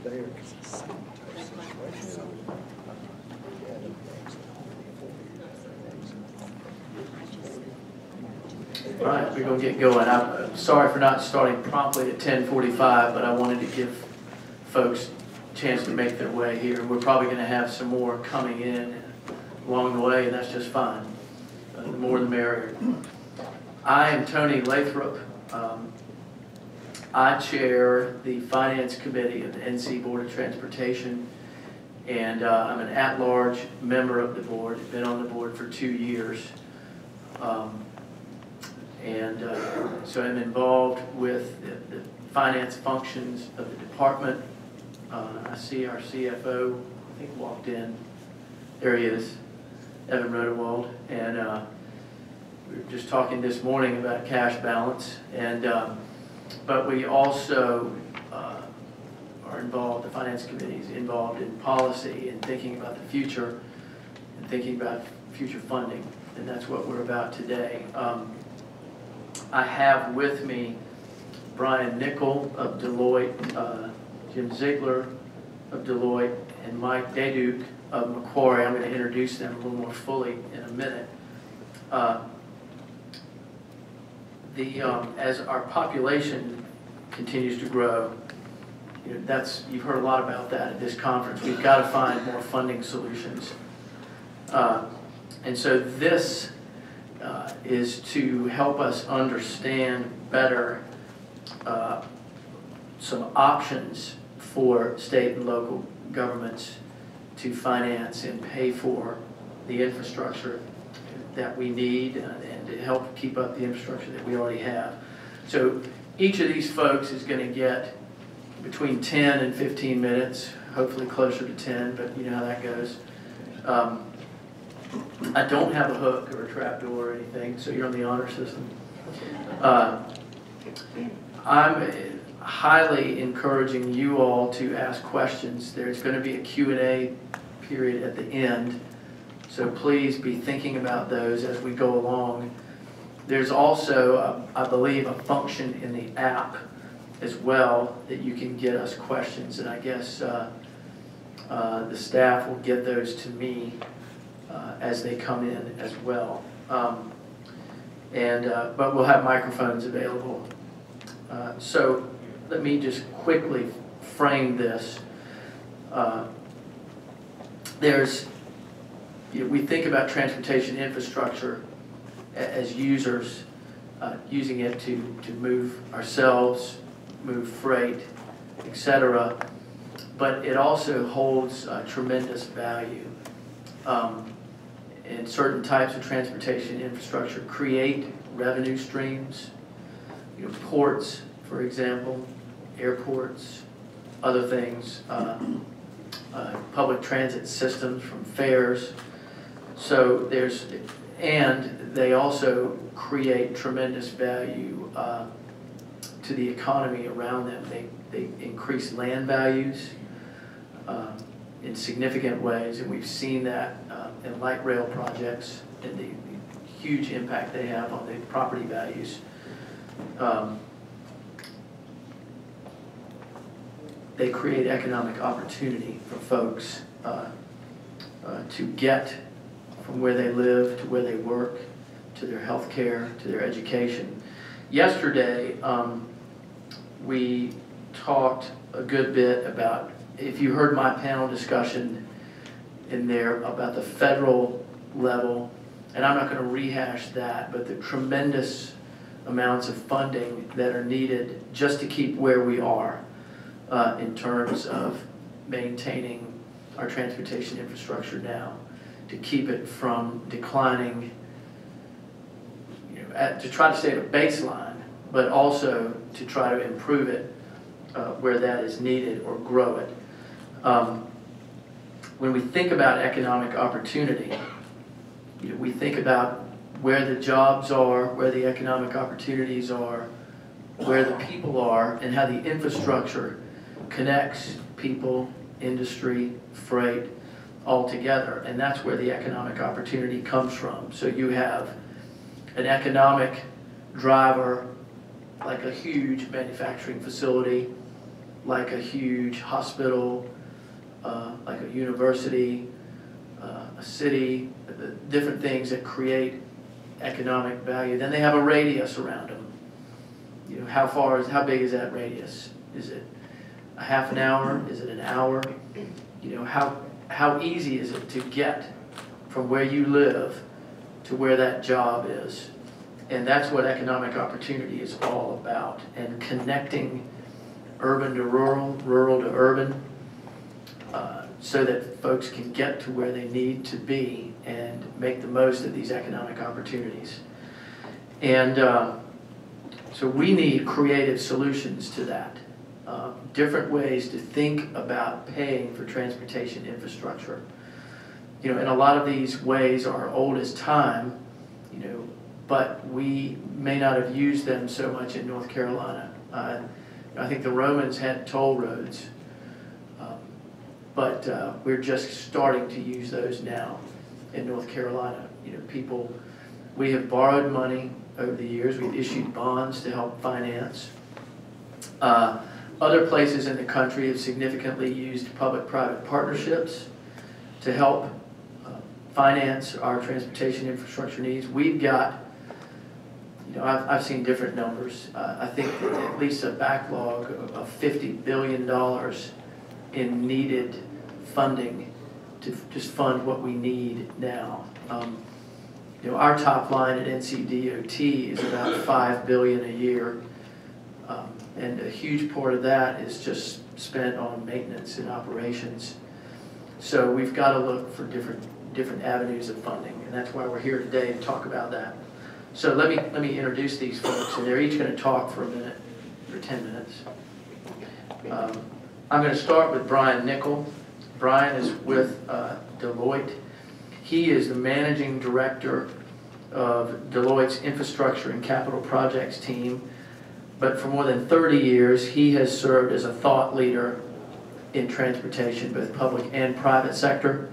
there because it's the same type of situation. All right, we're going to get going. I'm sorry for not starting promptly at 10:45, but I wanted to give folks a chance to make their way here. We're probably going to have some more coming in along the way, and that's just fine. The more the merrier. I am Tony Lathrop. I chair the Finance Committee of the NC Board of Transportation, and I'm an at-large member of the board. I've been on the board for 2 years. So I'm involved with the finance functions of the department. I see our CFO, I think, walked in. There he is, Evan Rodewald. And we were just talking this morning about cash balance. And but we also are involved, the finance committee is involved in policy and thinking about the future and thinking about future funding. And that's what we're about today. I have with me Bryan Nicol of Deloitte, Jim Ziegler of Deloitte, and Mike Dyadyunk of Macquarie. I'm going to introduce them a little more fully in a minute. As our population continues to grow, you've heard a lot about that at this conference. We've got to find more funding solutions. And so this is to help us understand better some options for state and local governments to finance and pay for the infrastructure that we need and to help keep up the infrastructure that we already have. So each of these folks is going to get between 10 and 15 minutes, hopefully closer to 10, but you know how that goes. I don't have a hook or a trap door or anything, so you're on the honor system. I'm highly encouraging you all to ask questions. There's going to be a Q&A period at the end, so please be thinking about those as we go along. There's also, I believe, a function in the app as well that you can get us questions, and I guess the staff will get those to me as they come in as well. But we'll have microphones available. So let me just quickly frame this. We think about transportation infrastructure as users, using it to move ourselves, move freight, etc. But it also holds tremendous value. And certain types of transportation infrastructure create revenue streams. Ports, for example, airports, other things, public transit systems from fares. So and they also create tremendous value to the economy around them. They increase land values in significant ways, and we've seen that in light rail projects and the huge impact they have on the property values. They create economic opportunity for folks to get from where they live to where they work, to their health care, to their education. Yesterday, we talked a good bit about, if you heard my panel discussion in there about the federal level, and I'm not going to rehash that, but the tremendous amounts of funding that are needed just to keep where we are in terms of maintaining our transportation infrastructure now, to keep it from declining, to try to stay at a baseline, but also to try to improve it where that is needed or grow it. When we think about economic opportunity, we think about where the jobs are, where the economic opportunities are, where the people are, and how the infrastructure connects people, industry, freight, all together. And that's where the economic opportunity comes from. So you have an economic driver, like a huge manufacturing facility, like a huge hospital, like a university, a city, different things that create economic value. Then they have a radius around them. You know, how big is that radius? Is it a half an hour? Is it an hour? You know, how easy is it to get from where you live to where that job is? And that's what economic opportunity is all about. And connecting urban to rural, rural to urban, so that folks can get to where they need to be and make the most of these economic opportunities. And so we need creative solutions to that. Different ways to think about paying for transportation infrastructure. You know, and a lot of these ways are old as time, you know, but we may not have used them so much in North Carolina. I think the Romans had toll roads, but we're just starting to use those now in North Carolina. You know, we have borrowed money over the years. We've issued bonds to help finance. Other places in the country have significantly used public-private partnerships to help finance our transportation infrastructure needs. We've got, you know, I've seen different numbers. I think that at least a backlog of $50 billion in needed funding to just fund what we need now. You know, our top line at NCDOT is about $5 billion a year, and a huge part of that is just spent on maintenance and operations. So we've got to look for different avenues of funding, and that's why we're here today to talk about that. So let me introduce these folks, and they're each going to talk for a minute, or 10 minutes. I'm going to start with Bryan Nicol. Bryan is with Deloitte. He is the managing director of Deloitte's infrastructure and capital projects team. But for more than 30 years, he has served as a thought leader in transportation, both public and private sector.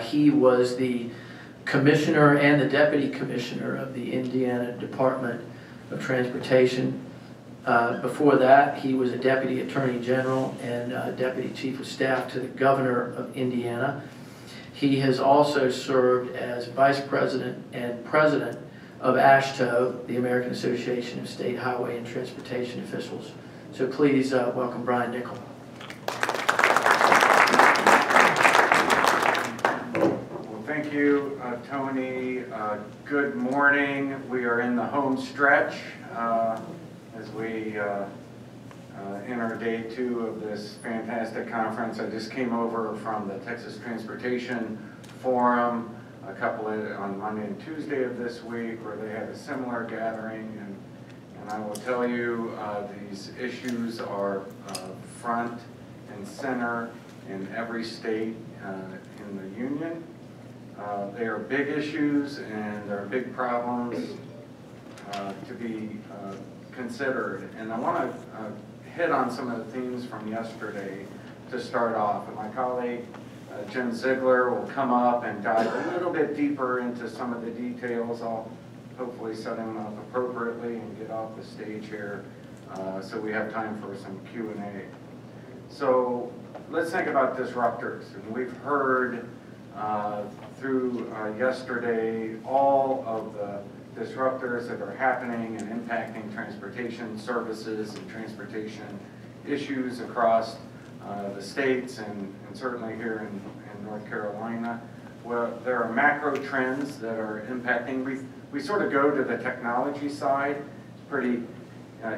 He was the commissioner and the deputy commissioner of the Indiana Department of Transportation. Before that, he was a deputy attorney general and deputy chief of staff to the governor of Indiana. He has also served as vice president and president of AASHTO, the American Association of State Highway and Transportation Officials. So please welcome Bryan Nicol. Well, thank you, Tony. Good morning. We are in the home stretch as we enter day 2 of this fantastic conference. I just came over from the Texas Transportation Forum on Monday and Tuesday of this week, where they had a similar gathering, and I will tell you these issues are front and center in every state in the union. They are big issues, and they're big problems to be considered. And I want to hit on some of the themes from yesterday to start off. And my colleague Jim Ziegler will come up and dive a little bit deeper into some of the details. I'll hopefully set him up appropriately and get off the stage here so we have time for some Q&A. So let's think about disruptors. And we've heard through yesterday all of the disruptors that are happening and impacting transportation services and transportation issues across the states and certainly here in North Carolina. Well, there are macro trends that are impacting. We sort of go to the technology side. It's pretty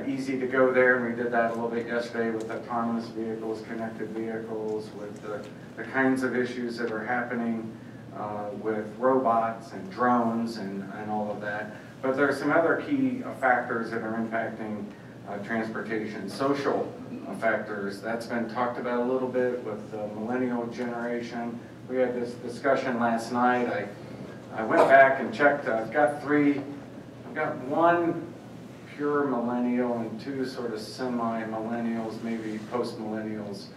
easy to go there, and we did that a little bit yesterday with autonomous vehicles, connected vehicles, with the kinds of issues that are happening with robots and drones and all of that. But there are some other key factors that are impacting transportation. Social factors, that's been talked about a little bit with the millennial generation. We had this discussion last night. I went back and checked. I've got one pure millennial and 2 sort of semi-millennials, maybe post-millennials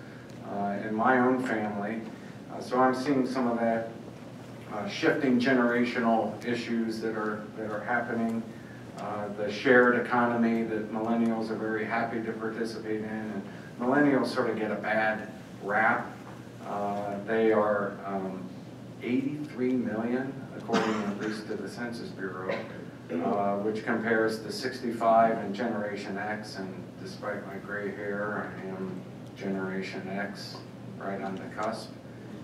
in my own family. So I'm seeing some of that shifting generational issues that are happening. the shared economy that millennials are very happy to participate in. And millennials sort of get a bad rap. They are 83 million, according at least to the Census Bureau, which compares to 65 in Generation X, and despite my gray hair, I am Generation X, right on the cusp.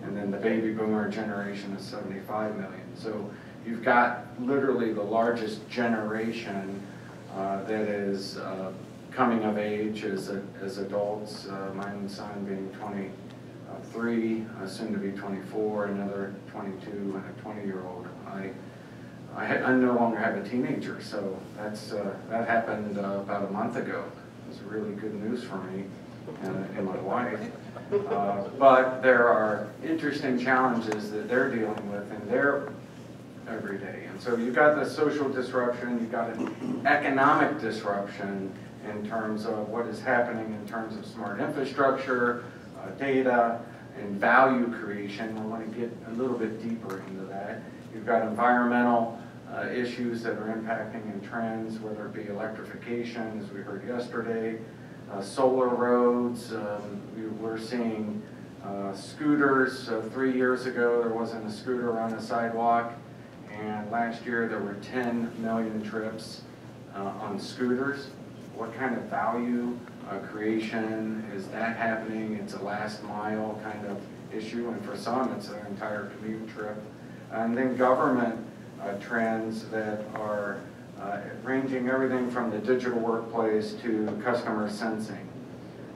And then the baby boomer generation is 75 million. So you've got literally the largest generation that is coming of age as adults. My own son being 23, soon to be 24, another 22, and a 20-year-old. I no longer have a teenager, so that happened about a month ago. It was really good news for me and my wife. But there are interesting challenges that they're dealing with in their everyday. And so you've got the social disruption, you've got an economic disruption in terms of what is happening in terms of smart infrastructure, data, and value creation. I want to get a little bit deeper into that. You've got environmental issues that are impacting in trends, whether it be electrification, as we heard yesterday, solar roads. We're seeing scooters. 3 years ago, there wasn't a scooter on the sidewalk, and last year there were 10 million trips on scooters. What kind of value creation is that happening? It's a last mile kind of issue, and for some it's an entire commute trip. And then government trends that are ranging everything from the digital workplace to customer sensing.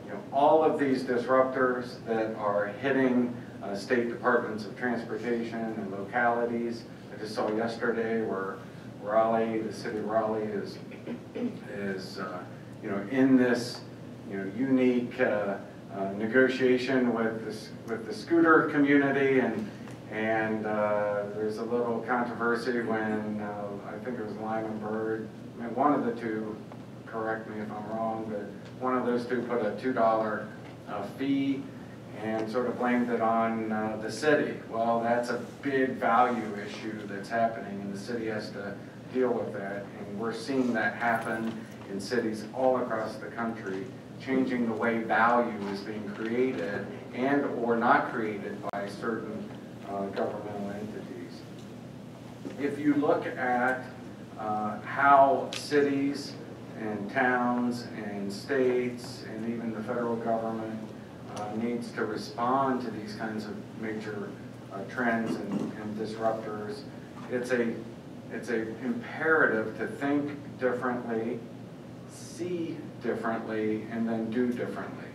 You know, all of these disruptors that are hitting state departments of transportation and localities. I just saw yesterday where Raleigh, the city of Raleigh, is you know, in this unique negotiation with the scooter community, and there's a little controversy when I think it was Lyman Bird, I mean, one of the two, correct me if I'm wrong, but one of those two put a $2 fee and sort of blamed it on the city. Well, that's a big value issue that's happening, and the city has to deal with that, and we're seeing that happen in cities all across the country, changing the way value is being created and or not created by certain governmental entities. If you look at how cities and towns and states and even the federal government needs to respond to these kinds of major trends and disruptors, it's a imperative to think differently, see differently, and then do differently.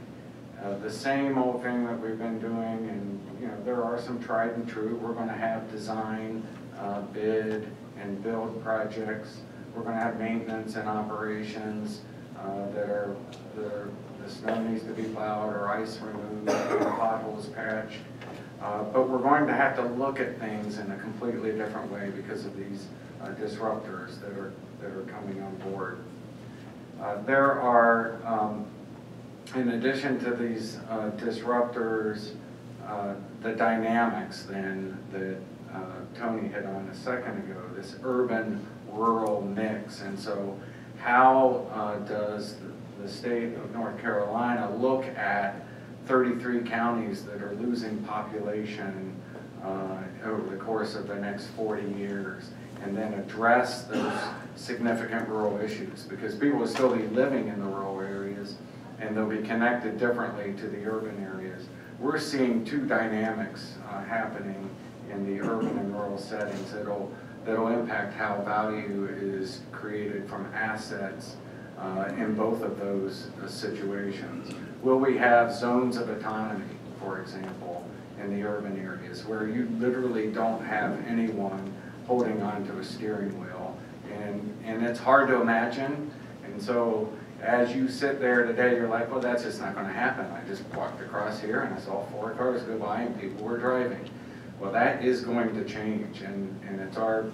The same old thing that we've been doing, and there are some tried and true. We're going to have design, bid, and build projects. We're going to have maintenance and operations the snow needs to be plowed or ice removed, or potholes patched. But we're going to have to look at things in a completely different way because of these disruptors that are coming on board. There are, in addition to these disruptors, the dynamics then that Tony hit on a second ago, this urban-rural mix. And so how does the state of North Carolina look at 33 counties that are losing population over the course of the next 40 years, and then address those significant rural issues? Because people will still be living in the rural areas, and they'll be connected differently to the urban areas. We're seeing two dynamics happening in the urban and rural settings that'll impact how value is created from assets in both of those situations. Will we have zones of autonomy, for example, in the urban areas where you literally don't have anyone holding onto a steering wheel? And it's hard to imagine. And so as you sit there today, you're like, well, that's just not going to happen. I just walked across here and I saw 4 cars go by and people were driving. Well, that is going to change, and it's our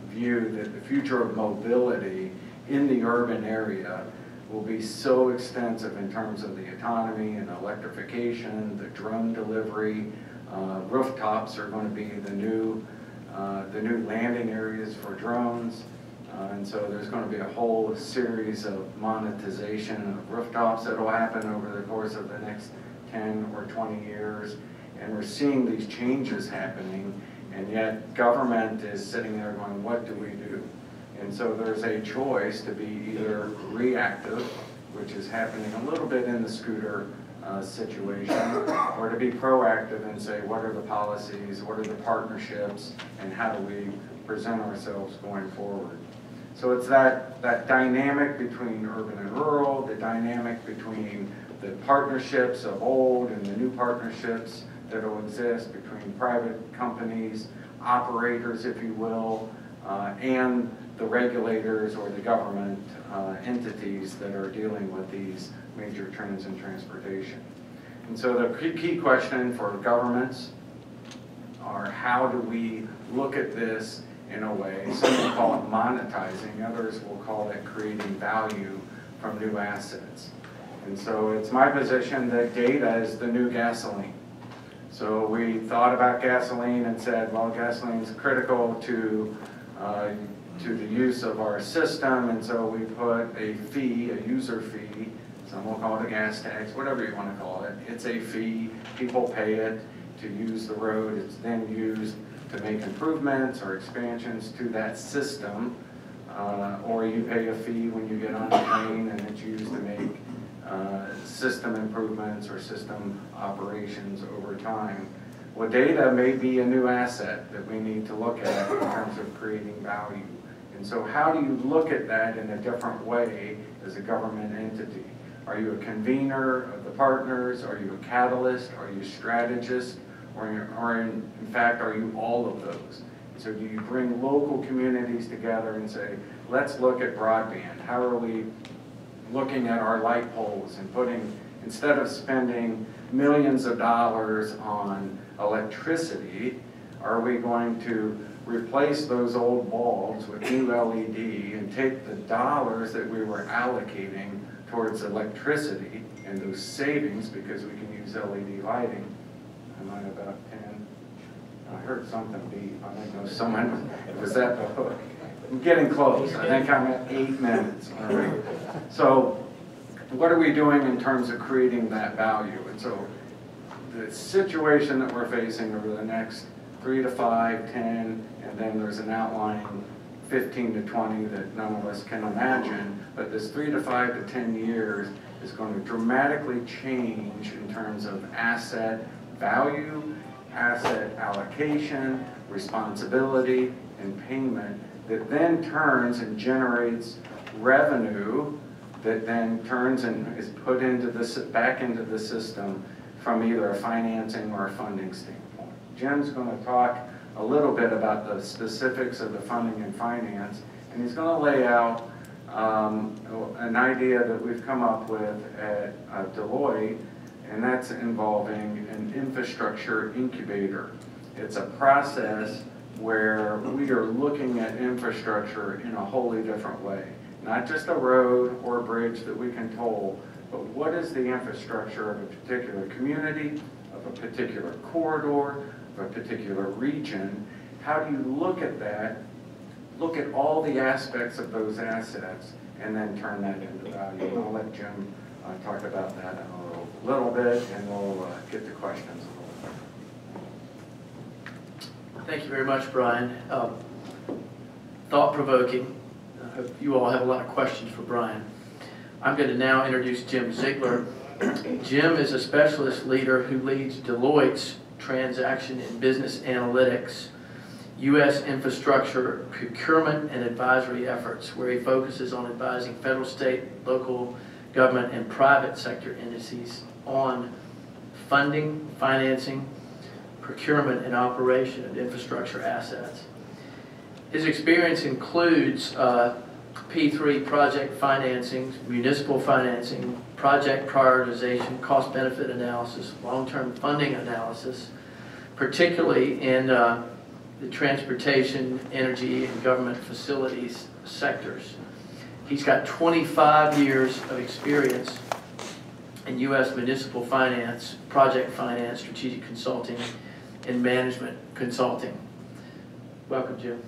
view that the future of mobility in the urban area will be so extensive in terms of the autonomy and electrification, the drone delivery. Rooftops are going to be the new landing areas for drones. And so there's going to be a whole series of monetization of rooftops that will happen over the course of the next 10 or 20 years. And we're seeing these changes happening, and yet government is sitting there going, what do we do? And so there's a choice to be either reactive, which is happening a little bit in the scooter situation, or to be proactive and say, what are the policies, what are the partnerships, and how do we present ourselves going forward? So it's that dynamic between urban and rural, the dynamic between the partnerships of old and the new partnerships that will exist between private companies, operators, if you will, and the regulators or the government entities that are dealing with these major trends in transportation. And so the key question for governments are, how do we look at this in a way? Some will call it monetizing, others will call it creating value from new assets. And so it's my position that data is the new gasoline. So we thought about gasoline and said, well, gasoline is critical to the use of our system, and so we put a fee, a user fee, some will call it a gas tax, whatever you want to call it. It's a fee, people pay it to use the road, it's then used to make improvements or expansions to that system, or you pay a fee when you get on the train and it's used to make system improvements or system operations over time. Well, data may be a new asset that we need to look at in terms of creating value. And so how do you look at that in a different way as a government entity? Are you a convener of the partners? Are you a catalyst? Are you a strategist? Or in fact, are you all of those? So do you bring local communities together and say, let's look at broadband. How are we looking at our light poles and putting, instead of spending millions of dollars on electricity, are we going to replace those old bulbs with new LED and take the dollars that we were allocating towards electricity and those savings, because we can use LED lighting. Am I about 10? I heard something beep. I think it was someone, was that the hook? I'm getting close. I think I'm at 8 minutes. All right. So what are we doing in terms of creating that value? And so the situation that we're facing over the next 3 to 5, 10, and then there's an outlying 15 to 20 that none of us can imagine, but this 3 to 5 to 10 years is going to dramatically change in terms of asset value, asset allocation, responsibility, and payment, that then turns and generates revenue that then turns and is put into this, back into the system from either a financing or a funding standpoint. Jim's going to talk a little bit about the specifics of the funding and finance, and he's going to lay out an idea that we've come up with at Deloitte, and that's involving an infrastructure incubator. It's a process where we are looking at infrastructure in a wholly different way. Not just a road or a bridge that we can toll, but what is the infrastructure of a particular community, of a particular corridor, of a particular region? How do you look at that, look at all the aspects of those assets, and then turn that into value? And I'll let Jim talk about that in a little bit, and we'll get to questions a little bit. Thank you very much, Bryan. Thought-provoking. I hope you all have a lot of questions for Bryan. I'm going to now introduce Jim Ziegler. Jim is a specialist leader who leads Deloitte's transaction and business analytics, U.S. infrastructure, procurement, and advisory efforts, where he focuses on advising federal, state, local government, and private sector entities on funding, financing, procurement, and operation of infrastructure assets. His experience includes P3 project financing, municipal financing, project prioritization, cost-benefit analysis, long-term funding analysis, particularly in the transportation, energy, and government facilities sectors. He's got 25 years of experience in U.S. municipal finance, project finance, strategic consulting, and management consulting. Welcome, Jim.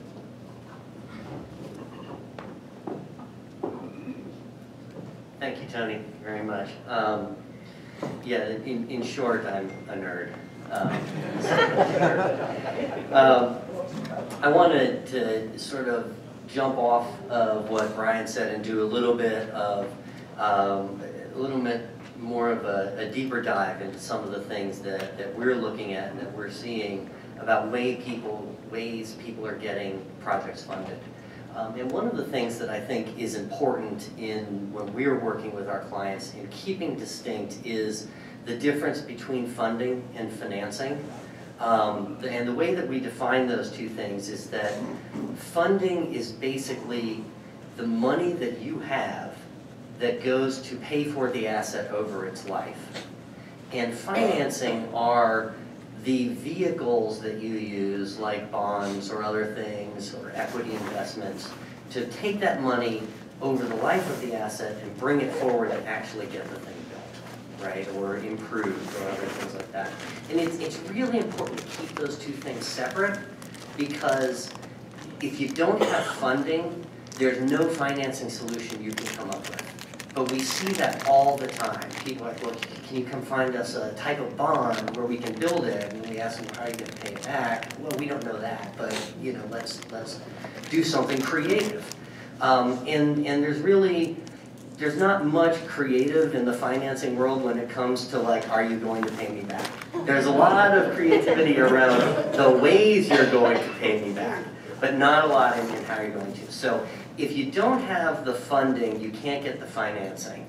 you, Tony, very much. Yeah, in short, I'm a nerd. I wanted to sort of jump off of what Bryan said and do a little bit more of a deeper dive into some of the things that we're looking at and that we're seeing about ways people are getting projects funded. And one of the things that I think is important when we're working with our clients in keeping distinct is the difference between funding and financing. And the way that we define those two things is that funding is basically the money that you have that goes to pay for the asset over its life. And financing are the vehicles that you use, like bonds or other things, or equity investments, to take that money over the life of the asset and bring it forward and actually get the thing built, right, or improved, or other things like that. And it's really important to keep those two things separate, because if you don't have funding, there's no financing solution you can come up with. But we see that all the time. People are like, well, can you come find us a type of bond where we can build it? And we ask them, how are you going to pay it back? Well, we don't know that, but let's do something creative. And there's not much creative in the financing world when it comes to like, are you going to pay me back? There's a lot of creativity around the ways you're going to pay me back, but not a lot in how you're going to. So if you don't have the funding, you can't get the financing.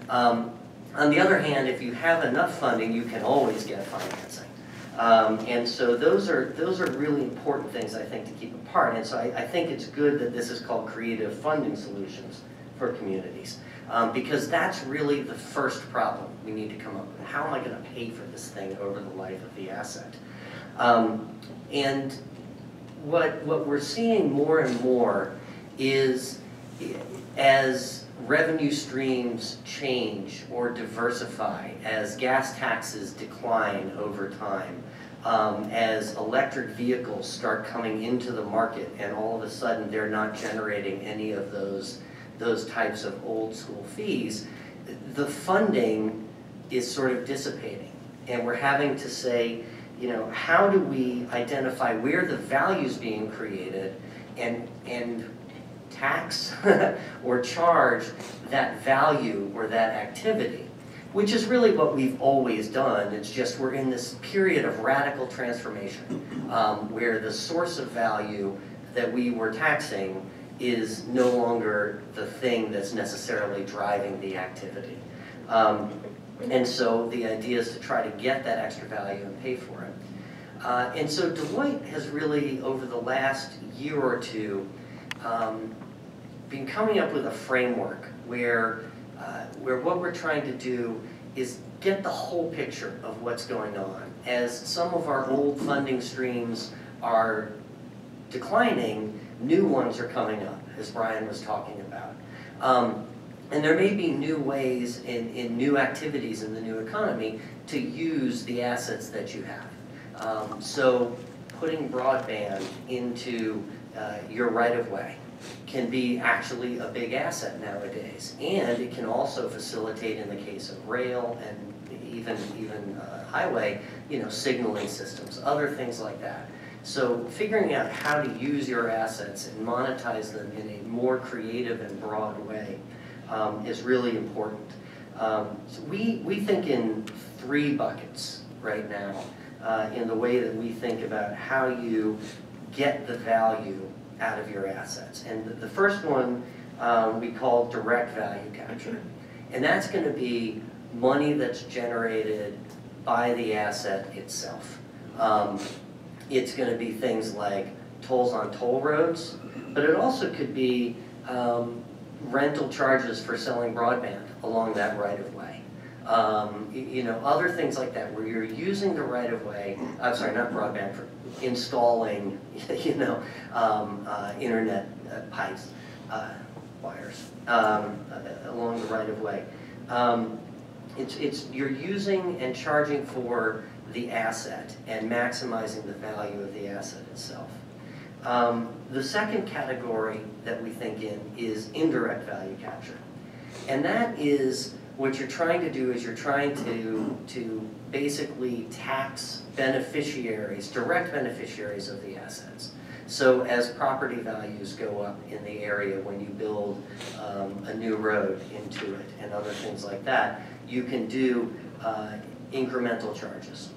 On the other hand, if you have enough funding, you can always get financing. And so those are really important things, I think, to keep apart. And so I think it's good that this is called creative funding solutions for communities, because that's really the first problem we need to come up with. How am I going to pay for this thing over the life of the asset? And what we're seeing more and more is, as revenue streams change or diversify, as gas taxes decline over time, as electric vehicles start coming into the market and all of a sudden they're not generating any of those types of old school fees, the funding is sort of dissipating. And we're having to say, how do we identify where the value is being created and tax or charge that value or that activity, which is really what we've always done. It's just we're in this period of radical transformation where the source of value that we were taxing is no longer the thing that's necessarily driving the activity. And so the idea is to try to get that extra value and pay for it. And so Deloitte has really, over the last year or two, been coming up with a framework where what we're trying to do is get the whole picture of what's going on. As some of our old funding streams are declining, new ones are coming up, as Bryan was talking about. And there may be new ways in new activities in the new economy to use the assets that you have. So putting broadband into your right-of-way can be actually a big asset nowadays. And it can also facilitate, in the case of rail and even highway, signaling systems, other things like that. So figuring out how to use your assets and monetize them in a more creative and broad way is really important. So we think in 3 buckets right now in the way that we think about how you get the value out of your assets. And the first one we call direct value capture. And that's going to be money that's generated by the asset itself. It's going to be things like tolls on toll roads, but it also could be rental charges for selling broadband along that right-of-way. Other things like that, where you're using the right-of-way, I'm sorry, not broadband, for installing, internet pipes, wires, along the right-of-way. You're using and charging for the asset and maximizing the value of the asset itself. The second category that we think in is indirect value capture. And that is, what you're trying to do is you're trying to basically tax beneficiaries, direct beneficiaries of the assets. So as property values go up in the area when you build a new road into it and other things like that, you can do incremental charges.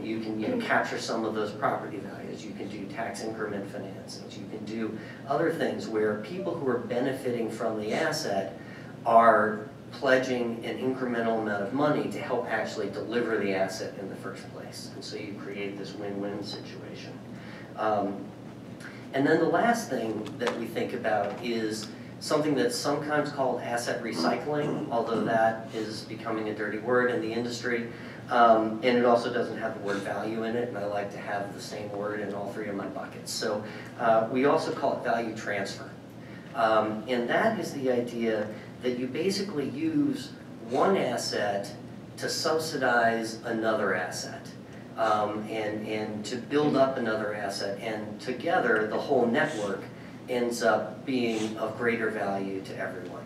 You can capture some of those property values. You can do tax increment financings. You can do other things where people who are benefiting from the asset are pledging an incremental amount of money to help actually deliver the asset in the first place. And so you create this win-win situation. And then the last thing that we think about is something that's sometimes called asset recycling, although that is becoming a dirty word in the industry. And it also doesn't have the word value in it, and I like to have the same word in all three of my buckets. So we also call it value transfer. And that is the idea that you basically use one asset to subsidize another asset. And to build up another asset, and together the whole network ends up being of greater value to everyone.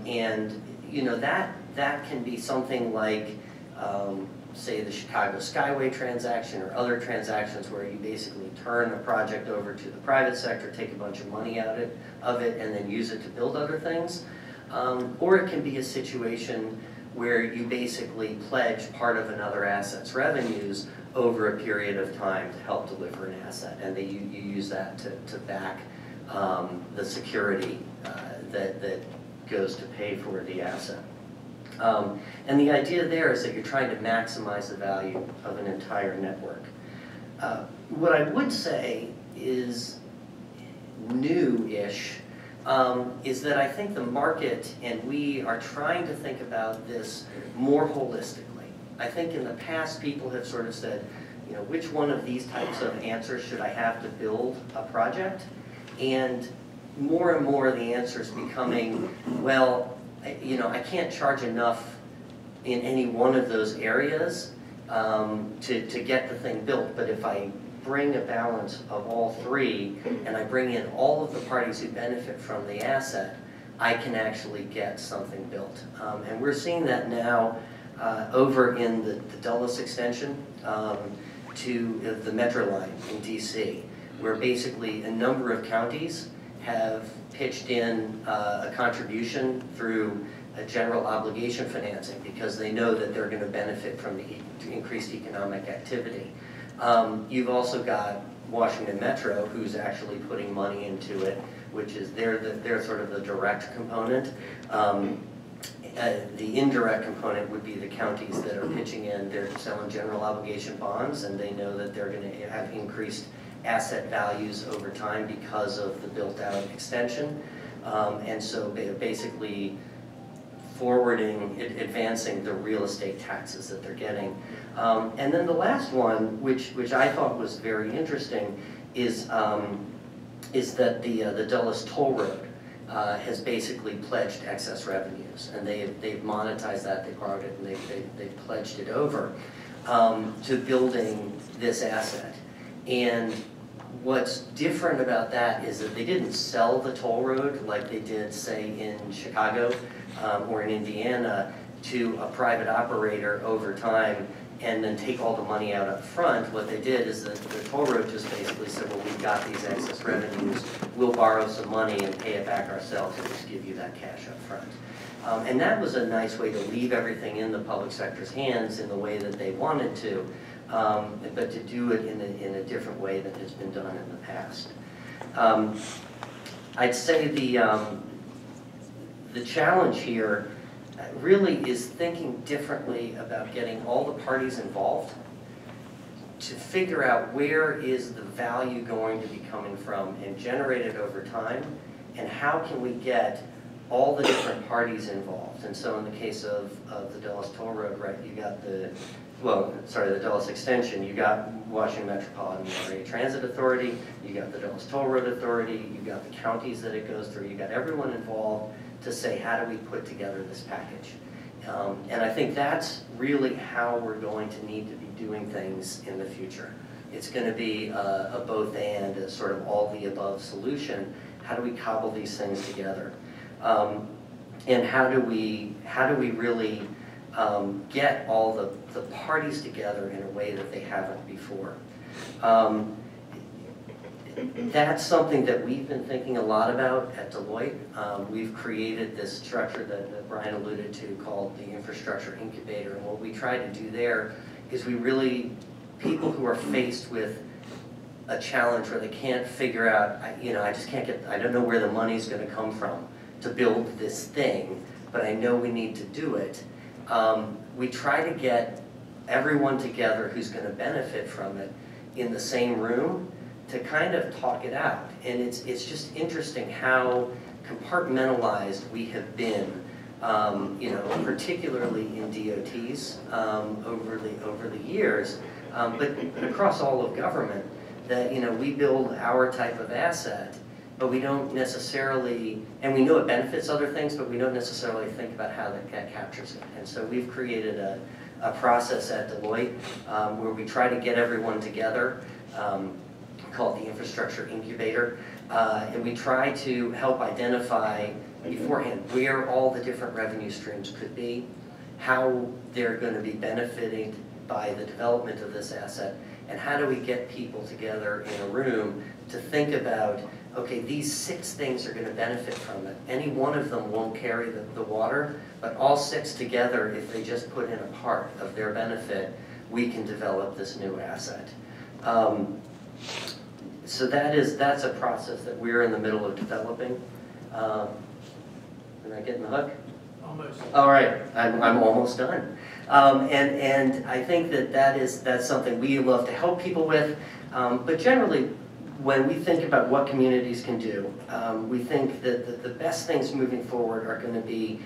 And you know, that can be something like, say, the Chicago Skyway transaction or other transactions where you basically turn a project over to the private sector, take a bunch of money out of it, and then use it to build other things. Or it can be a situation where you basically pledge part of another asset's revenues over a period of time to help deliver an asset, and you use that to back the security that goes to pay for the asset. And the idea there is that you're trying to maximize the value of an entire network. What I would say is new-ish is that I think the market and we are trying to think about this more holistically. I think in the past people have sort of said, you know, which one of these types of answers should I have to build a project? And more the answer is becoming, well, you know, I can't charge enough in any one of those areas to get the thing built, but if I bring a balance of all three, and I bring in all of the parties who benefit from the asset, I can actually get something built. And we're seeing that now over in the Dulles extension to the Metro line in DC, where basically a number of counties have pitched in a contribution through a general obligation financing because they know that they're going to benefit from the increased economic activity. You've also got Washington Metro, who's actually putting money into it, which is they're sort of the direct component. The indirect component would be the counties that are pitching in. They're selling general obligation bonds, and they know that they're going to have increased asset values over time because of the built-out extension. And so basically forwarding, advancing the real estate taxes that they're getting. And then the last one, which I thought was very interesting, is that the Dulles Toll Road has basically pledged excess revenues, and they've monetized that, they borrowed it, and they've pledged it over to building this asset. And what's different about that is that they didn't sell the toll road like they did, say, in Chicago or in Indiana to a private operator over time and then take all the money out up front. What they did is that the toll road just basically said, well, we've got these excess revenues, we'll borrow some money and pay it back ourselves and just give you that cash up front. And that was a nice way to leave everything in the public sector's hands in the way that they wanted to, but to do it in a different way than has been done in the past. I'd say the challenge here really is thinking differently about getting all the parties involved to figure out where is the value going to be coming from and generated over time, and how can we get all the different parties involved. And so in the case of the Dulles Toll Road, right, you got the Dulles Extension, you got Washington Metropolitan Area Transit Authority, you got the Dulles Toll Road Authority, you got the counties that it goes through, you got everyone involved to say, how do we put together this package? And I think that's really how we're going to need to be doing things in the future. It's going to be a both and, a sort of all the above solution. How do we cobble these things together? and how do we really get all the parties together in a way that they haven't before. That's something that we've been thinking a lot about at Deloitte. We've created this structure that Bryan alluded to called the Infrastructure Incubator, and what we try to do there is people who are faced with a challenge where they can't figure out, I don't know where the money's going to come from to build this thing, but I know we need to do it. We try to get everyone together who's going to benefit from it in the same room to kind of talk it out. And it's just interesting how compartmentalized we have been, particularly in DOTs over the years, but across all of government, that we build our type of asset, but we don't necessarily, and we know it benefits other things, but we don't necessarily think about how that captures it. And so we've created a process at Deloitte where we try to get everyone together, called the Infrastructure Incubator, and we try to help identify beforehand where all the different revenue streams could be, how they're going to be benefiting by the development of this asset, and how do we get people together in a room to think about, okay, these 6 things are going to benefit from it. Any one of them won't carry the water, but all 6 together, if they just put in a part of their benefit, we can develop this new asset. So that's a process that we're in the middle of developing. Am I getting the hook? Almost. All right, I'm almost done. And I think that's something we love to help people with. But generally, when we think about what communities can do, we think that the best things moving forward are going to be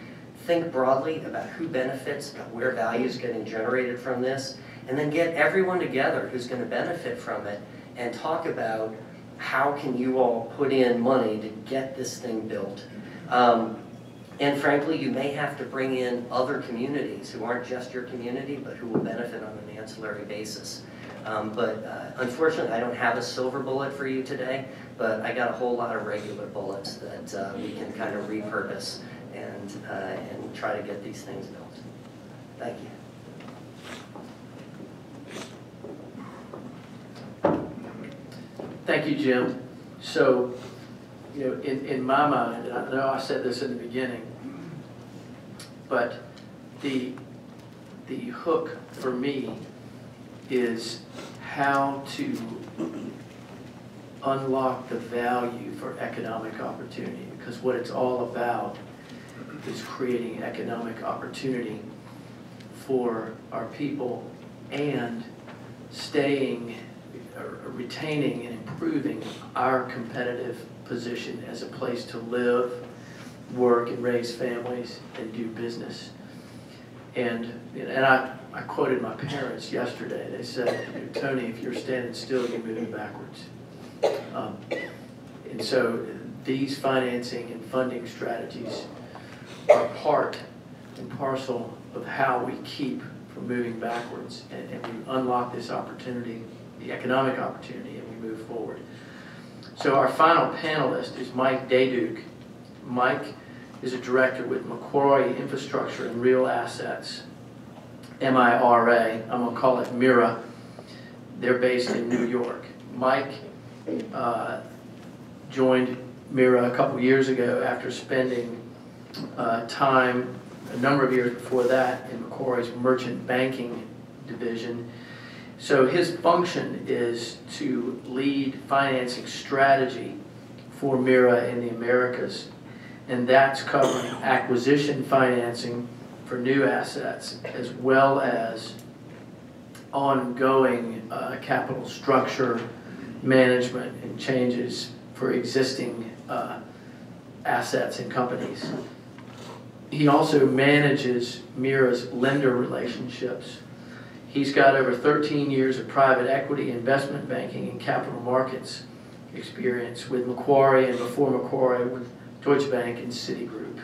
think broadly about who benefits, about where value is getting generated from this, and then get everyone together who's going to benefit from it and talk about how can you all put in money to get this thing built. And frankly, you may have to bring in other communities who aren't just your community, but who will benefit on an ancillary basis. But unfortunately, I don't have a silver bullet for you today, but I got a whole lot of regular bullets that we can kind of repurpose and try to get these things built. Thank you. Thank you, Jim. So, in my mind, and I know I said this in the beginning, but the hook for me is how to unlock the value for economic opportunity, because what it's all about is creating economic opportunity for our people and retaining and improving our competitive position as a place to live, work, and raise families and do business. And I quoted my parents yesterday. They said, Tony, if you're standing still, you're moving backwards. And so these financing and funding strategies are part and parcel of how we keep from moving backwards, and we unlock this opportunity, the economic opportunity, and we move forward. So our final panelist is Mike Dyadyunk. Mike is a director with Macquarie Infrastructure and Real Assets, MIRA. I'm going to call it MIRA. They're based in New York. Mike joined MIRA a couple years ago after spending time, a number of years before that, in Macquarie's merchant banking division. So his function is to lead financing strategy for MIRA in the Americas, and that's covering acquisition financing for new assets, as well as ongoing capital structure management and changes for existing assets and companies. He also manages MIRA's lender relationships. He's got over 13 years of private equity, investment banking, and capital markets experience with Macquarie, and before Macquarie with Deutsche Bank and Citigroup.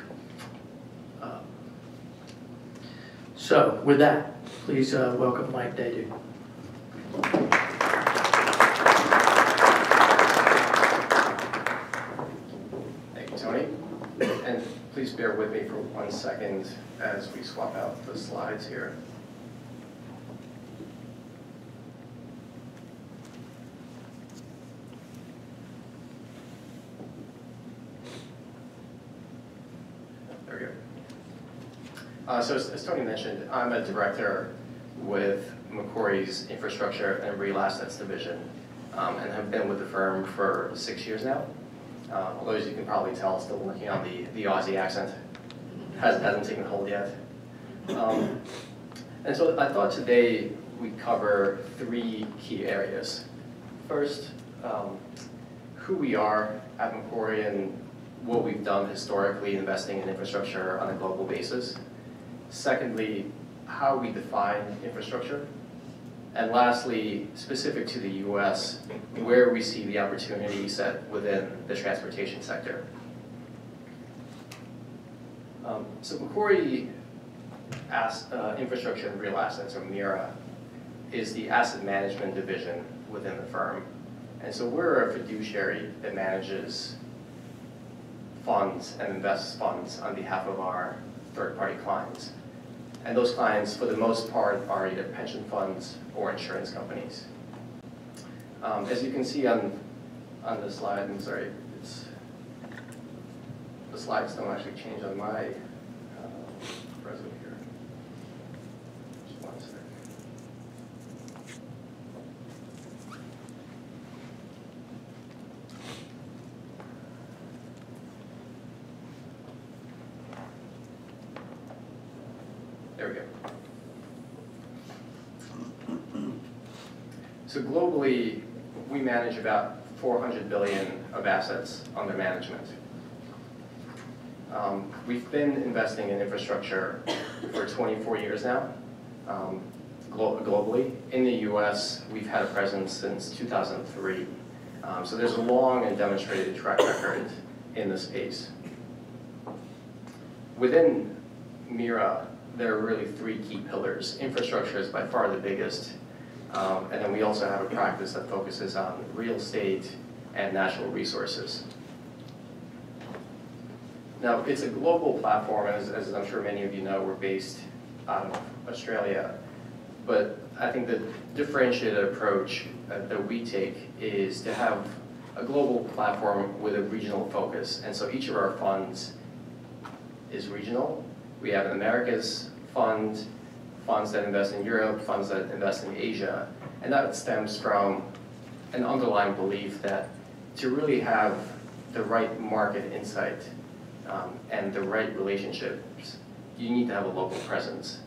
So with that, please welcome Mike Dyadyunk. Thank you, Tony. And please please bear with me for 1 second as we swap out the slides here. There we go. So as Tony mentioned, I'm a director with Macquarie's Infrastructure and Real Assets Division, and have been with the firm for 6 years now. Although, as you can probably tell, still working on the Aussie accent. Hasn't taken hold yet. And so I thought today we'd cover 3 key areas. First, who we are at Macquarie and what we've done historically investing in infrastructure on a global basis. Secondly, how we define infrastructure. And lastly, specific to the US, where we see the opportunity set within the transportation sector. So Macquarie Infrastructure and Real Assets, or MIRA, is the asset management division within the firm. And so we're a fiduciary that manages funds and invests funds on behalf of our third-party clients. And those clients, for the most part, are either pension funds or insurance companies. As you can see on the slide, I'm sorry, the slides don't actually change on my resume here. Just 1 second. There we go. So globally, we manage about 400 billion of assets under management. We've been investing in infrastructure for 24 years now, globally. In the US, we've had a presence since 2003. So there's a long and demonstrated track record in the space. Within MIRA, there are really 3 key pillars. Infrastructure is by far the biggest, and then we also have a practice that focuses on real estate and natural resources. Now, it's a global platform, as I'm sure many of you know, we're based out of Australia, but I think the differentiated approach that we take is to have a global platform with a regional focus, and so each of our funds is regional. We have an Americas fund, funds that invest in Europe, funds that invest in Asia, and that stems from an underlying belief that to really have the right market insight and the right relationships, you need to have a local presence.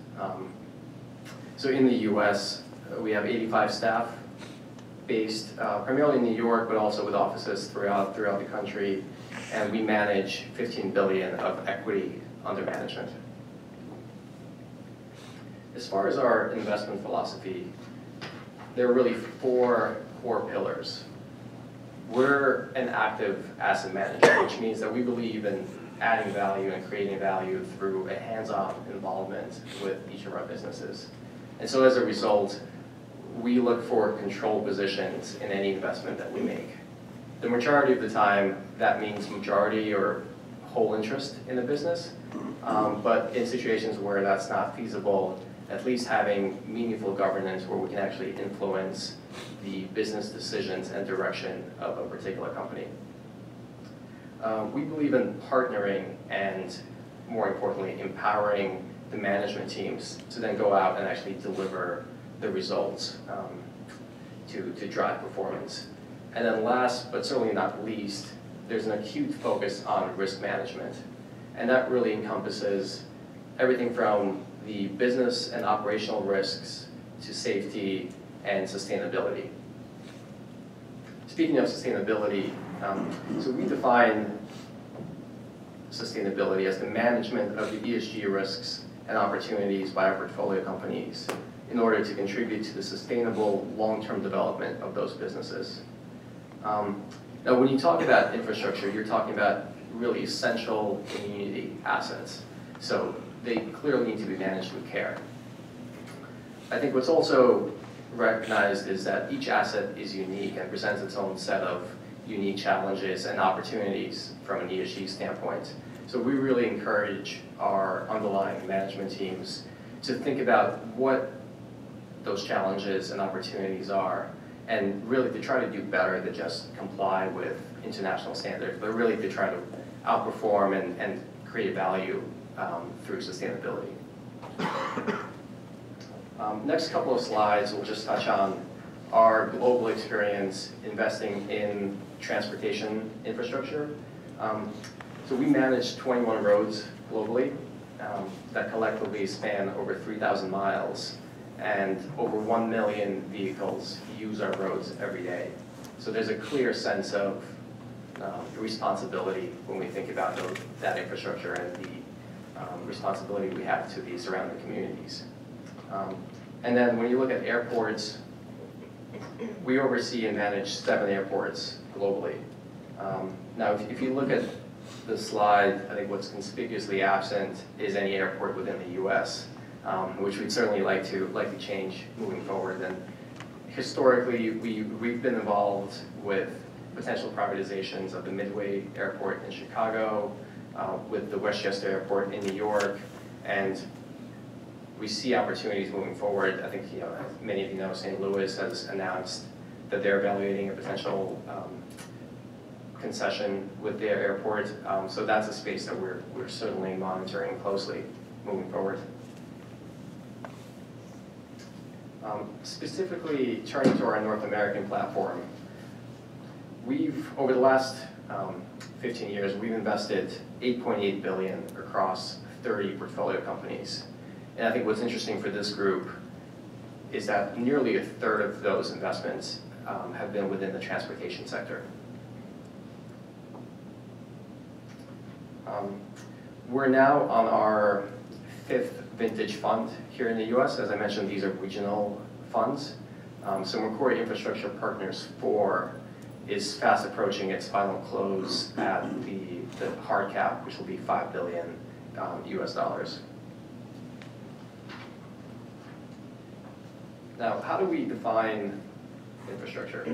So in the US, we have 85 staff based primarily in New York, but also with offices throughout the country, and we manage 15 billion of equity under management. As far as our investment philosophy, there are really 4 core pillars. We're an active asset manager, which means that we believe in adding value and creating value through a hands-on involvement with each of our businesses. And so as a result, we look for control positions in any investment that we make. The majority of the time, that means majority or whole interest in the business, but in situations where that's not feasible, at least having meaningful governance where we can actually influence the business decisions and direction of a particular company. We believe in partnering and, more importantly, empowering the management teams to then go out and actually deliver the results to drive performance. And then last, but certainly not least, there's an acute focus on risk management. And that really encompasses everything from the business and operational risks to safety and sustainability. Speaking of sustainability, so we define sustainability as the management of the ESG risks and opportunities by our portfolio companies in order to contribute to the sustainable long-term development of those businesses. Now, when you talk about infrastructure, you're talking about really essential community assets. So they clearly need to be managed with care. I think what's also recognized is that each asset is unique and presents its own set of unique challenges and opportunities from an ESG standpoint. So we really encourage our underlying management teams to think about what those challenges and opportunities are, and really to try to do better than just comply with international standards, but really to try to outperform and create value through sustainability. Next couple of slides will just touch on our global experience investing in transportation infrastructure. So we manage 21 roads globally that collectively span over 3,000 miles, and over 1 million vehicles use our roads every day. So there's a clear sense of responsibility when we think about that infrastructure and the responsibility we have to the surrounding communities. And then when you look at airports, we oversee and manage 7 airports globally. Now, if you look at the slide, I think what's conspicuously absent is any airport within the U.S., which we'd certainly like to change moving forward. And historically, we've been involved with potential privatizations of the Midway Airport in Chicago, with the Westchester Airport in New York, and we see opportunities moving forward. I think, as many of you know, St. Louis has announced that they're evaluating a potential concession with their airport. So that's a space that we're certainly monitoring closely moving forward. Specifically, turning to our North American platform, over the last 15 years, we've invested $8.8 billion across 30 portfolio companies. And I think what's interesting for this group is that nearly 1/3 of those investments have been within the transportation sector. We're now on our 5th vintage fund here in the US. As I mentioned, these are regional funds. So Macquarie Infrastructure Partners 4 is fast approaching its final close at the hard cap, which will be $5 billion US dollars. Now, how do we define infrastructure?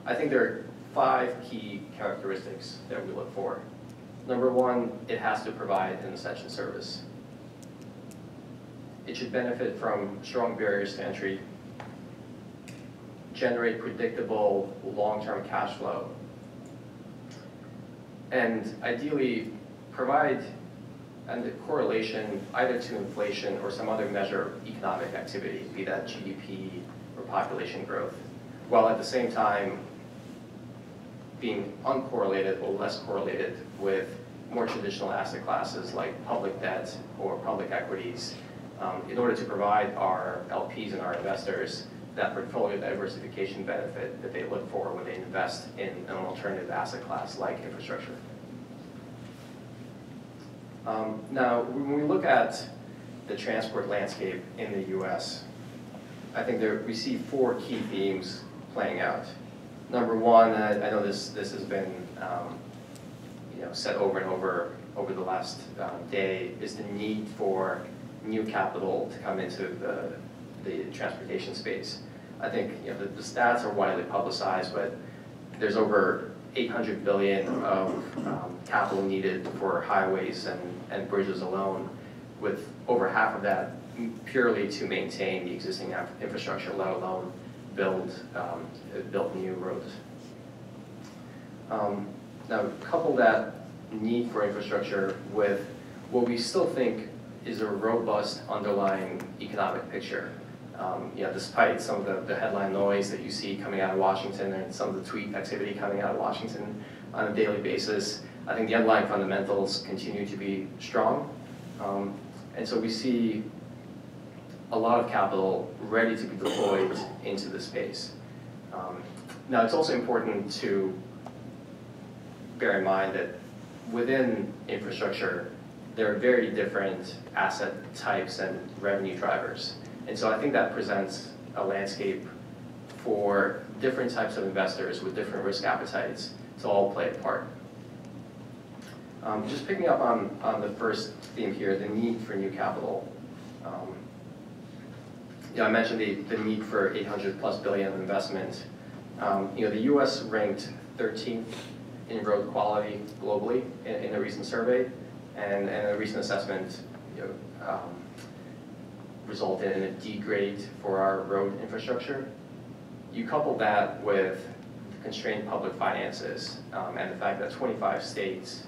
I think there are 5 key characteristics that we look for. Number 1, it has to provide an essential service. It should benefit from strong barriers to entry, generate predictable long-term cash flow, and ideally provide a correlation either to inflation or some other measure of economic activity, be that GDP or population growth, while at the same time being uncorrelated or less correlated with more traditional asset classes like public debt or public equities, in order to provide our LPs and our investors that portfolio diversification benefit that they look for when they invest in an alternative asset class like infrastructure. Now, when we look at the transport landscape in the US, I think we see 4 key themes playing out. Number 1, I know this has been said over and over the last day, is the need for new capital to come into the transportation space. I think the stats are widely publicized, but there's over $800 billion of capital needed for highways and bridges alone, with over half of that purely to maintain the existing infrastructure, let alone build new roads. Now, couple that need for infrastructure with what we still think is a robust underlying economic picture. Despite some of the headline noise that you see coming out of Washington and some of the tweet activity coming out of Washington on a daily basis, I think the underlying fundamentals continue to be strong. And so we see a lot of capital ready to be deployed into the space. Now, it's also important to bear in mind that within infrastructure, there are very different asset types and revenue drivers. And so I think that presents a landscape for different types of investors with different risk appetites to all play a part. Just picking up on the first theme here, the need for new capital. I mentioned the need for $800+ billion of investment. The U.S. ranked 13th in road quality globally in a recent survey, and a recent assessment resulted in a D grade for our road infrastructure. You couple that with constrained public finances and the fact that 25 states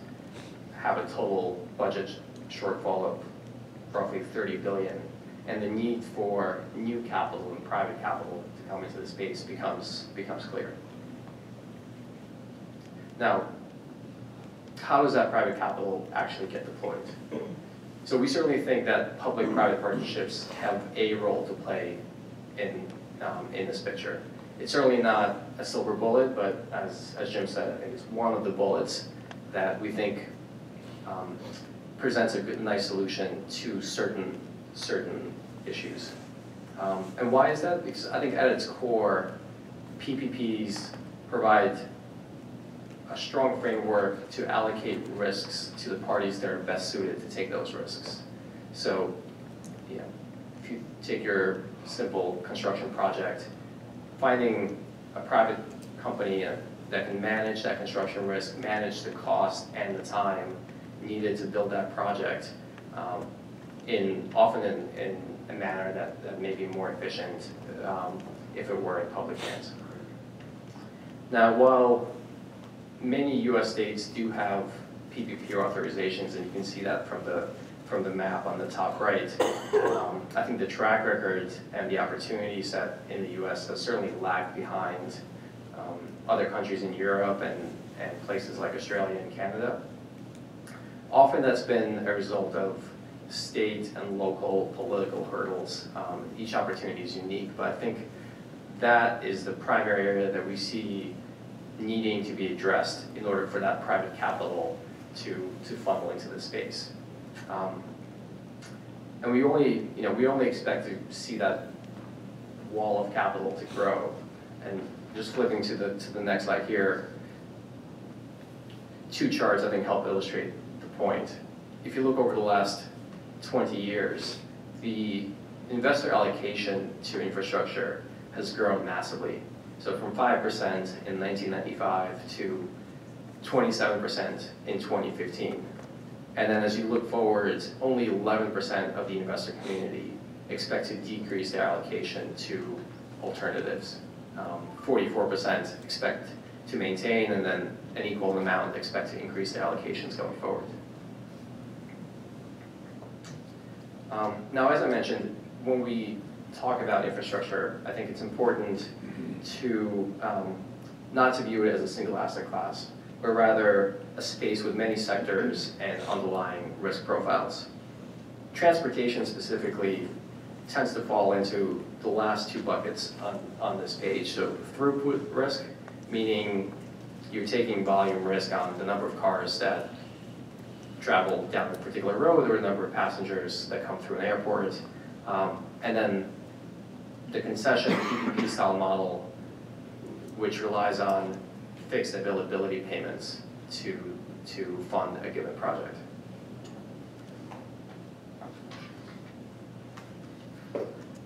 have a total budget shortfall of roughly $30 billion, and the need for new capital and private capital to come into the space becomes clear. Now, how does that private capital actually get deployed? So we certainly think that public-private partnerships have a role to play in this picture. It's certainly not a silver bullet, but as Jim said, I think it's one of the bullets that we think presents a good, nice solution to certain issues. And why is that? Because I think at its core, PPPs provide a strong framework to allocate risks to the parties that are best suited to take those risks. So, if you take your simple construction project, finding a private company that can manage that construction risk, manage the cost and the time needed to build that project, often in a manner that may be more efficient if it were in public hands. Now, while many U.S. states do have PPP authorizations, and you can see that from the map on the top right, I think the track record and the opportunity set in the U.S. has certainly lagged behind other countries in Europe and places like Australia and Canada. Often that's been a result of state and local political hurdles. Each opportunity is unique, but I think that is the primary area that we see needing to be addressed in order for that private capital to funnel into the space. And we only expect to see that wall of capital to grow. And just flipping to the next slide here, two charts I think help illustrate the point. If you look over the last 20 years, the investor allocation to infrastructure has grown massively. So from 5% in 1995 to 27% in 2015. And then as you look forward, only 11% of the investor community expect to decrease their allocation to alternatives. 44% expect to maintain, and then an equal amount expect to increase their allocations going forward. Now, as I mentioned, when we talk about infrastructure, I think it's important to not to view it as a single asset class, but rather a space with many sectors and underlying risk profiles. Transportation specifically tends to fall into the last two buckets on this page. So throughput risk, meaning you're taking volume risk on the number of cars that travel down a particular road or the number of passengers that come through an airport. And then the concession PPP style model, which relies on fixed availability payments to fund a given project.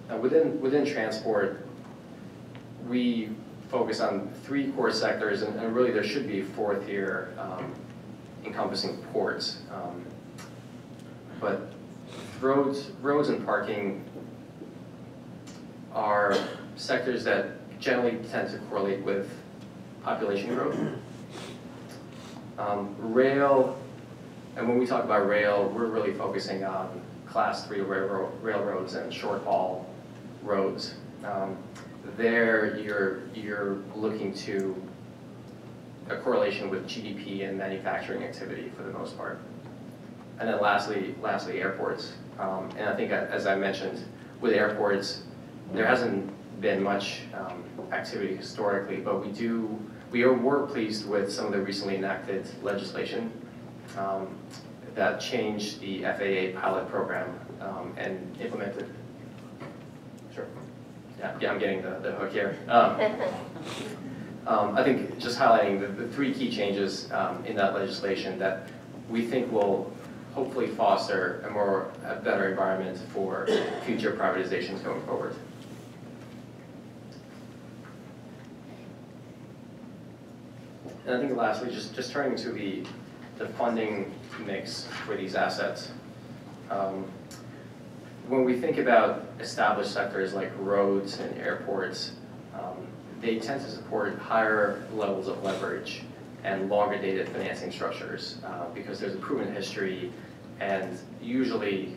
Now within transport, we focus on three core sectors, and really there should be a fourth here, encompassing ports. But roads and parking are sectors that generally tend to correlate with population growth. Rail, and when we talk about rail, we're really focusing on class 3 railroads and short haul roads. There you're looking to a correlation with GDP and manufacturing activity for the most part. And then lastly airports. And I think, as I mentioned, with airports, there hasn't been much activity historically, but we're pleased with some of the recently enacted legislation that changed the FAA pilot program and implemented. Sure. Yeah, I'm getting the hook here. I think just highlighting the three key changes in that legislation that we think will hopefully foster a better environment for future privatizations going forward. And I think lastly, just turning to the funding mix for these assets. When we think about established sectors like roads and airports, they tend to support higher levels of leverage and longer dated financing structures because there's a proven history and usually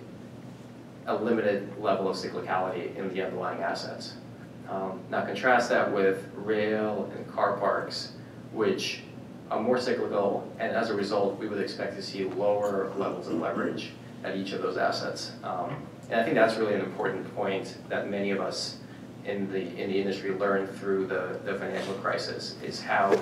a limited level of cyclicality in the underlying assets. Now contrast that with rail and car parks, which are more cyclical, and as a result, we would expect to see lower levels of leverage at each of those assets. And I think that's really an important point that many of us in the industry learned through the financial crisis, is how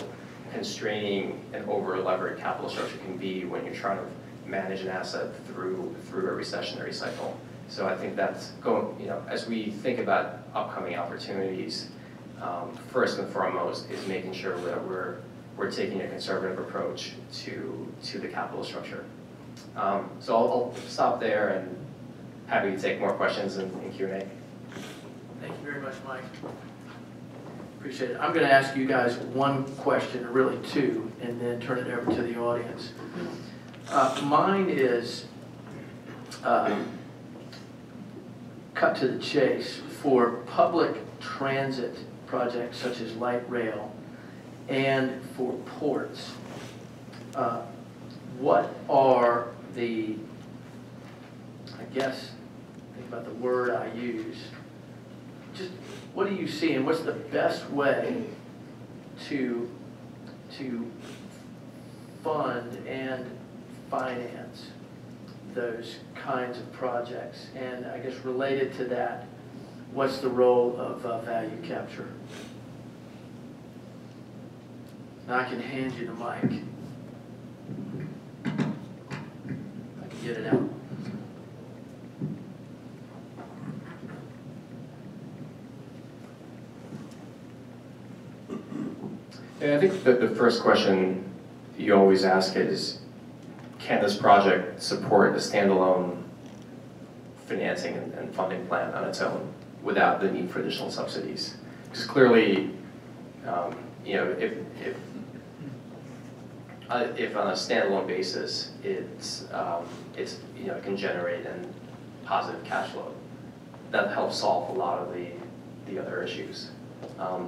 constraining an over-levered capital structure can be when you're trying to manage an asset through a recessionary cycle. So I think that's going, as we think about upcoming opportunities, first and foremost is making sure that we're taking a conservative approach to the capital structure. So I'll stop there and happy to take more questions in Q&A. Thank you very much, Mike. Appreciate it. I'm going to ask you guys one question, or really two, and then turn it over to the audience. Mine is cut to the chase. For public transit projects such as light rail and for ports, what are the, I guess, think about the word I use, just what do you see and what's the best way to fund and finance those kinds of projects? And I guess related to that, what's the role of value capture? Now I can hand you the mic. I can get it out. Yeah, I think that the first question you always ask is, can this project support a standalone financing and funding plan on its own without the need for additional subsidies? Because clearly, if on a standalone basis, it can generate a positive cash flow, that helps solve a lot of the other issues.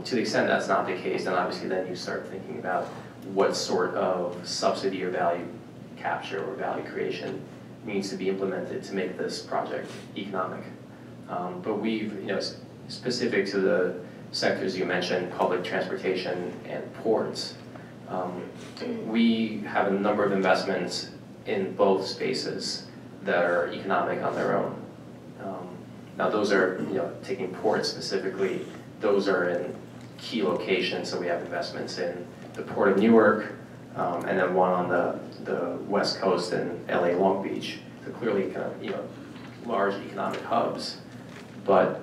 To the extent that's not the case, then obviously then you start thinking about what sort of subsidy or value capture or value creation needs to be implemented to make this project economic. But we've, specific to the sectors you mentioned, public transportation and ports, we have a number of investments in both spaces that are economic on their own. Now those are, taking ports specifically, those are in key locations, so we have investments in the Port of Newark, and then one on the West Coast in LA Long Beach. So clearly kind of, large economic hubs, but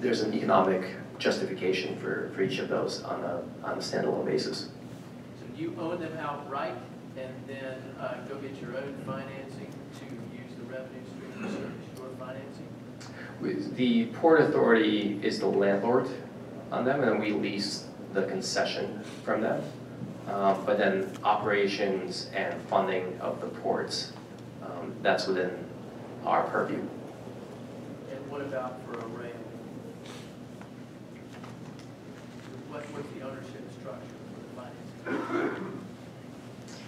there's an economic justification for each of those on a standalone basis. So you own them outright and then go get your own financing to use the revenue stream to service your financing? The Port Authority is the landlord on them, and then we lease the concession from them. But then operations and funding of the ports, that's within our purview. And what about for a rail? What's the ownership structure for the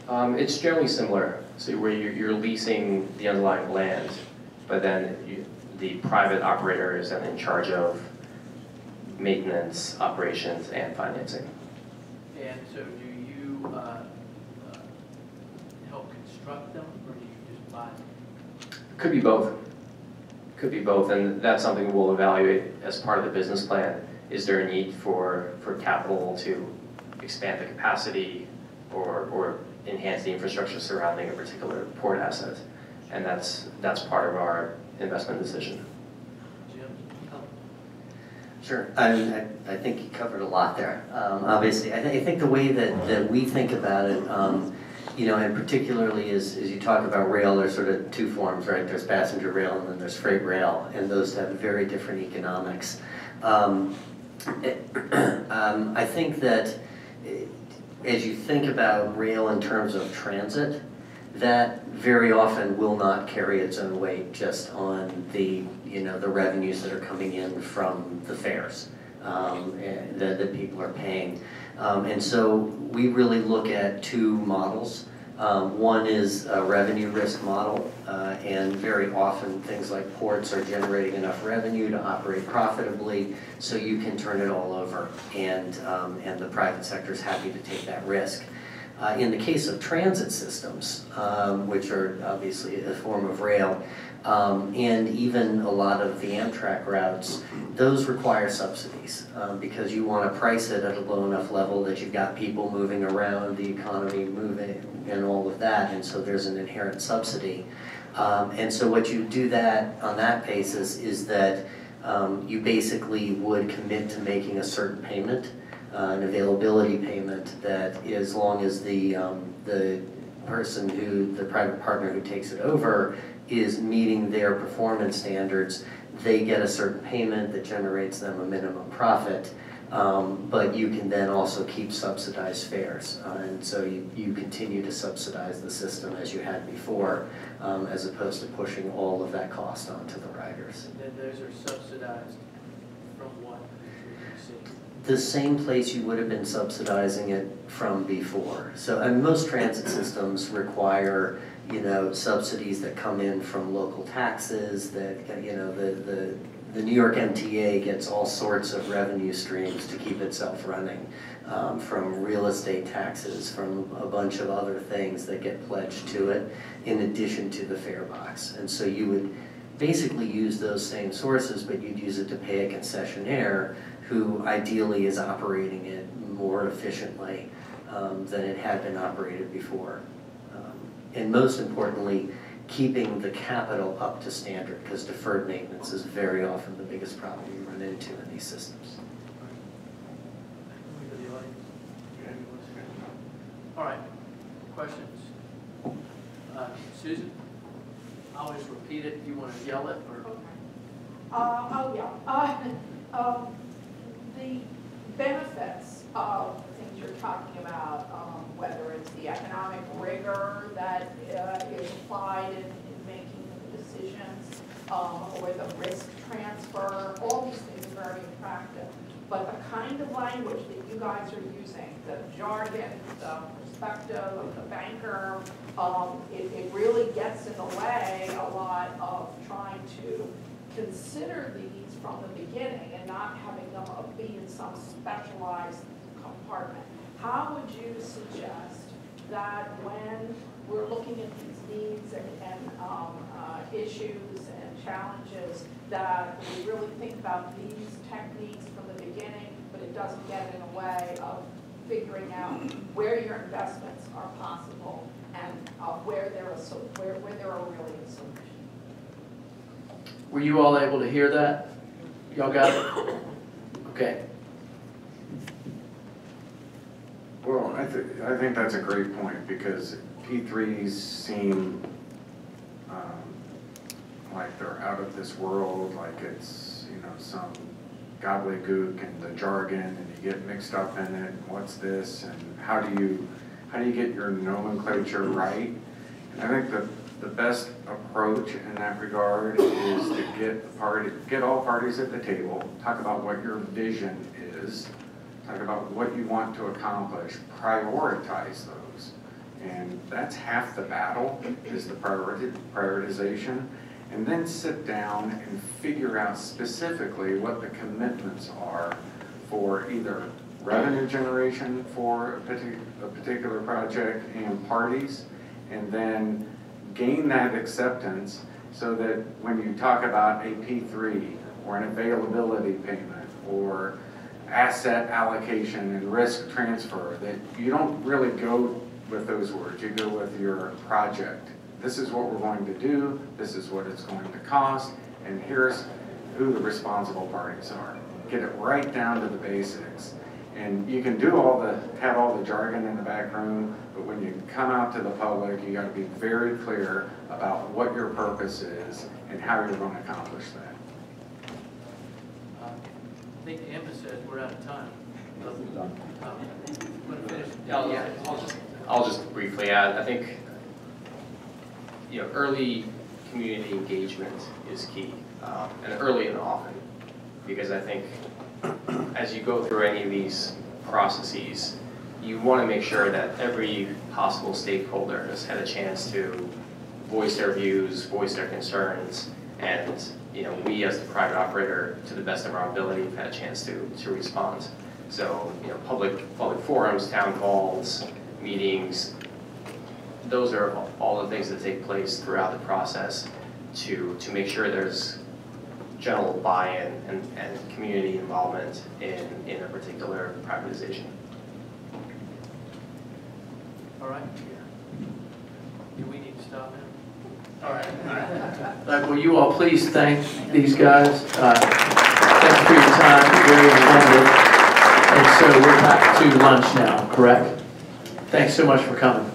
financing? It's generally similar. So where you're leasing the underlying land, but then the private operator is then in charge of maintenance, operations, and financing. And so do you help construct them, or do you just buy them? Could be both. Could be both, and that's something we'll evaluate as part of the business plan. Is there a need for capital to expand the capacity or enhance the infrastructure surrounding a particular port asset? And that's part of our investment decision. Jim? Sure. I think you covered a lot there. Obviously, I think the way that we think about it, and particularly as you talk about rail, there's sort of two forms, right? There's passenger rail and then there's freight rail, and those have very different economics. I think that as you think about rail in terms of transit, that very often will not carry its own weight just on the, the revenues that are coming in from the fares that people are paying. And so we really look at two models. One is a revenue risk model, and very often things like ports are generating enough revenue to operate profitably, so you can turn it all over, and the private sector is happy to take that risk. In the case of transit systems, which are obviously a form of rail, and even a lot of the Amtrak routes, those require subsidies because you want to price it at a low enough level that you've got people moving around, the economy moving, and all of that, and so there's an inherent subsidy. And so what you do that on that basis is that you basically would commit to making a certain payment, an availability payment, that as long as the person who, the private partner who takes it over, is meeting their performance standards, they get a certain payment that generates them a minimum profit, but you can then also keep subsidized fares. And so you continue to subsidize the system as you had before, as opposed to pushing all of that cost onto the riders. And then those are subsidized from what? The same place you would have been subsidizing it from before. So, and most transit systems require, subsidies that come in from local taxes, that, the New York MTA gets all sorts of revenue streams to keep itself running, from real estate taxes, from a bunch of other things that get pledged to it, in addition to the fare box. And so you would basically use those same sources, but you'd use it to pay a concessionaire who ideally is operating it more efficiently than it had been operated before. And most importantly, keeping the capital up to standard, because deferred maintenance is very often the biggest problem you run into in these systems. All right, questions? Susan? I'll just repeat it if you want to yell it. Or... the benefits of the things you're talking about, whether it's the economic rigor that is applied in making decisions, or the risk transfer, all these things are very attractive. But the kind of language that you guys are using, the jargon, the perspective of the banker, it really gets in the way a lot of trying to consider these from the beginning and not having them be in some specialized compartment. How would you suggest that when we're looking at these needs and issues and challenges, that we really think about these techniques from the beginning, but it doesn't get in the way of figuring out where your investments are possible and where there are really a solution? Were you all able to hear that? Y'all got it? Okay. Well, I think that's a great point, because P3s seem like they're out of this world, like it's, some gobbledygook and the jargon, and you get mixed up in it, and what's this, and how do you get your nomenclature right? And I think the best approach in that regard is to get all parties at the table, talk about what your vision is, talk about what you want to accomplish, prioritize those. And that's half the battle, is the prioritization. And then sit down and figure out specifically what the commitments are for either revenue generation for a particular project and parties, and then gain that acceptance so that when you talk about a P3 or an availability payment or asset allocation and risk transfer, that you don't really go with those words, you go with your project. This is what we're going to do, this is what it's going to cost, and here's who the responsible parties are. Get it right down to the basics. And you can do have all the jargon in the back room, but when you come out to the public, you got to be very clear about what your purpose is and how you're going to accomplish that. I think Emma says we're out of time. I'll just briefly add, I think, early community engagement is key, and early and often, because I think as you go through any of these processes, you want to make sure that every possible stakeholder has had a chance to voice their views, voice their concerns, and we as the private operator, to the best of our ability, have had a chance to respond. So public forums, town halls, meetings, those are all the things that take place throughout the process to make sure there's general buy-in and community involvement in a particular privatization. All right. Do we need to stop now? All right. Will you all please thank these guys? Thanks for your time. Very informative. And so we're back to lunch now, correct? Thanks so much for coming.